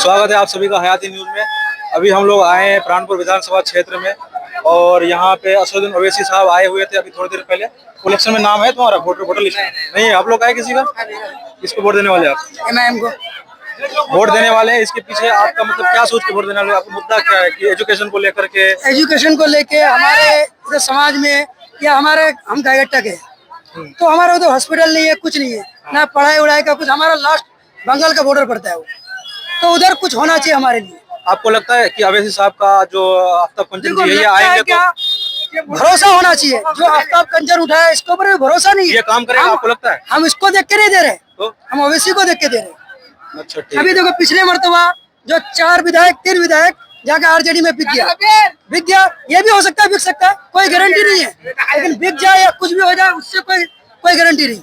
स्वागत है आप सभी का हयाती न्यूज में। अभी हम लोग आए हैं प्राणपुर विधानसभा क्षेत्र में और यहाँ पे असदुद्दीन ओवैसी साहब आए हुए थे अभी थोड़ी देर पहले। इलेक्शन में नाम है तुम्हारा वोटर लिस्ट नहीं है? आप लोग आए किसी का? किसको वोट देने वाले आप? एमआईएम को वोट देने वाले हैं। इसके पीछे आपका मतलब क्या सोच के वोट देने वाले? आपका मुद्दा क्या है कि एजुकेशन को लेकर के? एजुकेशन को लेके हमारे समाज में या हमारे हम गायगट्टा के तो हमारा उधर हॉस्पिटल नहीं है, कुछ नहीं है, ना पढ़ाई उड़ाई का कुछ। हमारा लास्ट बंगाल का बॉर्डर पड़ता है वो, तो उधर कुछ होना चाहिए हमारे लिए। आपको लगता है कि ओवैसी साहब का जो आफ्ताब कंचन जी है ये आएंगे तो भरोसा होना चाहिए? जो आफ्ताब कंचन उठाया इसके ऊपर भी भरोसा नहीं है। ये काम करेगा? आपको लगता है? हम इसको देख के नहीं दे रहे तो? हम ओवैसी को देख के दे रहे। अच्छा ठीक। अभी देखो पिछले मरतबा जो 3 विधायक जाके आरजेडी में बिक गया। ये भी हो सकता है, बिक सकता है, कोई गारंटी नहीं है। लेकिन बिक जाए या कुछ भी हो जाए उससे कोई गारंटी नहीं।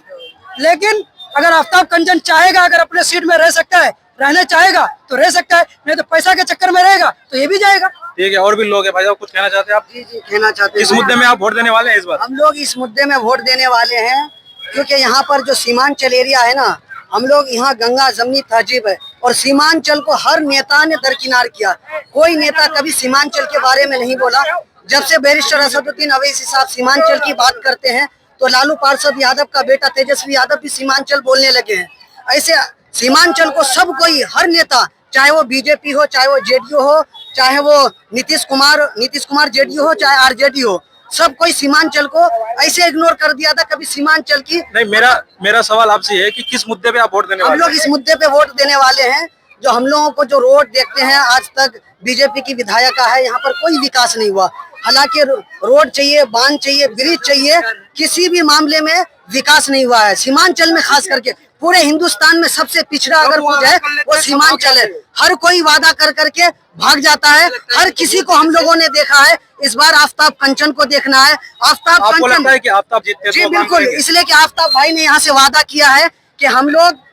लेकिन अगर आफ्ताब कंचन चाहेगा, अगर अपने सीट में रह सकता है, रहना चाहेगा तो रह सकता है, नहीं तो पैसा के चक्कर में रहेगा तो ये भी जाएगा। ठीक है। और भी लोग हैं भाई, आप कुछ कहना चाहते हैं आप? जी कहना चाहते हैं। इस मुद्दे में आप वोट देने वाले हैं इस बार? हम लोग इस मुद्दे में वोट देने वाले हैं क्योंकि यहाँ पर जो सीमांचल एरिया है ना, हम लोग यहाँ गंगा जमनी तहजीब है और सीमांचल को हर नेता ने दरकिनार किया। कोई नेता कभी सीमांचल के बारे में नहीं बोला। जब से बैरिस्टर असदुद्दीन ओवैसी साहब सीमांचल की बात करते हैं तो लालू पार्षद यादव का बेटा तेजस्वी यादव भी सीमांचल बोलने लगे हैं। ऐसे सीमांचल को सब कोई, हर नेता, चाहे वो बीजेपी हो, चाहे वो जेडीयू हो, चाहे वो नीतीश कुमार जेडीयू हो, चाहे आरजेडी हो, सब कोई सीमांचल को ऐसे इग्नोर कर दिया था। कभी सीमांचल की नहीं। मेरा सवाल आपसे है कि किस मुद्दे पे आप वोट देने वाले? हम लोग इस मुद्दे पे वोट देने वाले हैं। जो हम लोगों को जो रोड देखते हैं, आज तक बीजेपी की विधायिका है, यहाँ पर कोई विकास नहीं हुआ। हालांकि रोड चाहिए, बांध चाहिए, ब्रिज चाहिए, किसी भी मामले में विकास नहीं हुआ है। सीमांचल में खास करके पूरे हिंदुस्तान में सबसे पिछड़ा अगर कुछ है वो सीमांचल है। हर कोई वादा कर करके भाग जाता है। हर किसी को हम लोगों ने देखा है। इस बार आफ्ताब कंचन को देखना है। आफ्ताब आपको कंचन लगता है कि आफ्ताब जीतते? जी बिल्कुल, इसलिए कि आफ्ताब भाई ने यहाँ से वादा किया है कि हम लोग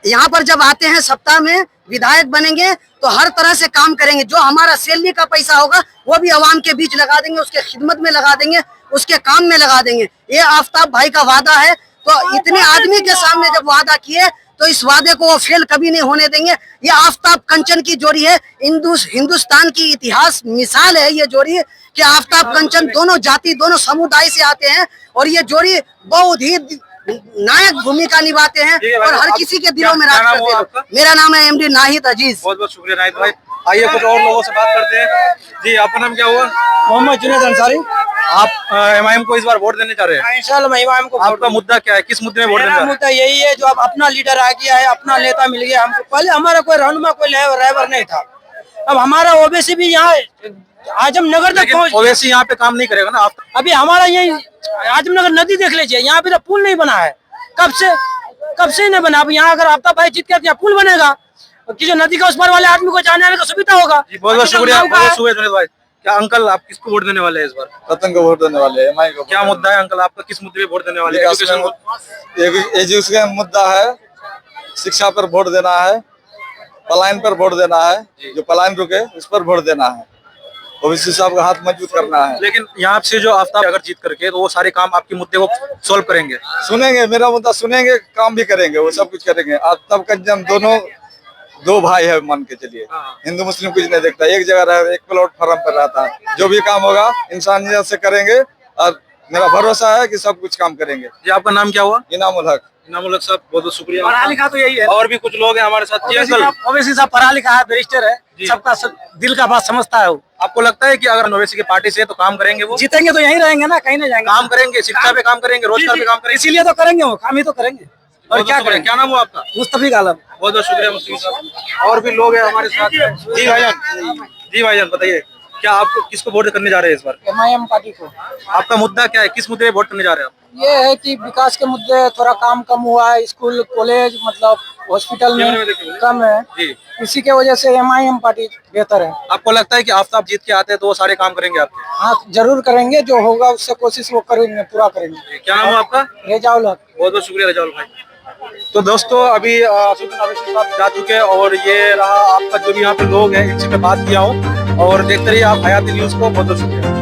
यहाँ पर जब आते हैं सप्ताह में विधायक बनेंगे तो हर तरह से काम करेंगे। जो हमारा सैलरी का पैसा होगा वो भी आवाम के बीच लगा देंगे, उसके खिदमत में लगा देंगे, उसके काम में लगा देंगे। ये आफ्ताब भाई का वादा है। तो इतने आदमी के सामने जब वादा किए तो इस वादे को वो फेल कभी नहीं होने देंगे। ये आफ्ताब कंचन की जोड़ी है, हिंदुस्तान की इतिहास मिसाल है ये जोड़ी कि आफ्ताब कंचन दोनों जाति, दोनों समुदाय से आते हैं और ये जोड़ी बहुत ही नायक भूमिका निभाते हैं और हर किसी के दिलों में राज करते हैं। मेरा नाम है एमडी नाहिद अजीज। बहुत बहुत शुक्रिया नाहिद भाई। आइए कुछ और लोगों से बात करते हैं। जी आपका नाम क्या हुआ? मोहम्मद जुनैद अंसारी। आप एमआईएम को इस बार वोट देने जा रहे हैं? इंशाल्लाह मैं एमआईएम को। आपका मुद्दा क्या है? किस मुद्दे में वोट देने? मेरा मुद्दा यही है, जो अब अपना लीडर आ गया है, अपना नेता मिल गया हमको। पहले हमारा कोई रहनुमा, कोई रहबर नहीं था। अब हमारा ओवैसी भी यहाँ आजमनगर तक पहुँच। ओवैसी यहाँ पे काम नहीं करेगा ना? अभी हमारा यही आजमनगर नदी देख लीजिए, यहाँ पे तो पुल नहीं बना है। कब से नहीं बना। अब यहाँ अगर आफ्ताब भाई जीत के पुल बनेगा कि जो नदी का उस पार वाले आदमी को जाने आने का सुविधा होगा। बहुत बहुत शुक्रिया भाई। क्या अंकल आप किसको वोट देने वाले हैं इस बार? रतन को वोट देने वाले हैं। क्या मुद्दा है अंकल आपका? किस मुद्दे पे वोट देने वाले हैं? एजुकेशन मुद्दा है, शिक्षा पर वोट देना है, पलायन पर वोट देना है, जो पलायन रुके उस पर वोट देना है, ओवैसी साहब का हाथ मजबूत करना है। लेकिन यहाँ से जो आफ्ताब अगर जीत करके तो वो सारे काम आपके मुद्दे को सोल्व करेंगे? सुनेंगे, मेरा मुद्दा सुनेंगे, काम भी करेंगे, वो सब कुछ करेंगे। आफ्ताब कंचन दोनों दो भाई है, मान के चलिए। हिंदू मुस्लिम कुछ नहीं देखता, एक जगह रह, एक प्लेटफॉर्म पर रहता है। जो भी काम होगा इंसानियत से करेंगे और मेरा भरोसा है कि सब कुछ काम करेंगे। जी आपका नाम क्या हुआ? इनामुल हक। इनामुल हक साहब बहुत बहुत शुक्रिया। पढ़ा लिखा तो यही है। और भी कुछ लोग हैं हमारे साथ। ओवैसी साहब पढ़ा लिखा है, बैरिस्टर है, सबका दिल का बात समझता है वो। आपको लगता है कि अगर ओवैसी की पार्टी से तो काम करेंगे? वो जीतेंगे तो यहीं रहेंगे ना, कहीं नहीं जाएंगे। काम करेंगे, शिक्षा पे काम करेंगे, रोजगार पे काम करेंगे। इसीलिए तो करेंगे, वो काम ही तो करेंगे। और क्या करेंगे? क्या नाम हुआ आपका? मुस्तफीक आलम। बहुत बहुत शुक्रिया मुस्तफीक साहब। और भी लोग हैं हमारे साथ। जी भाईजान बताइए, क्या आपको किसको वोट करने जा रहे हैं इस बार? एमआईएम पार्टी को। आपका मुद्दा क्या है? किस मुद्दे पे वोट करने जा रहे हैं आप? ये है कि विकास के मुद्दे, थोड़ा काम कम हुआ है, स्कूल कॉलेज मतलब हॉस्पिटल में कम है, इसी के वजह से एमआईएम पार्टी बेहतर है। आपको लगता है कि आफ्ताब जीत के आते हैं तो वो सारे काम करेंगे आपके? हाँ जरूर करेंगे, जो होगा उससे कोशिश वो करेंगे, पूरा करेंगे। क्या नाम है आपका? रेजाउल हक। बहुत बहुत शुक्रिया रेजाउल भाई। तो दोस्तों अभी असदुद्दीन ओवैसी साहब जा चुके हैं और ये रहा आपका जो भी यहाँ पे लोग हैं, इनसे मैं बात किया हूँ और देखते रहिए आप हयाती न्यूज को। बहुत बहुत शुक्रिया।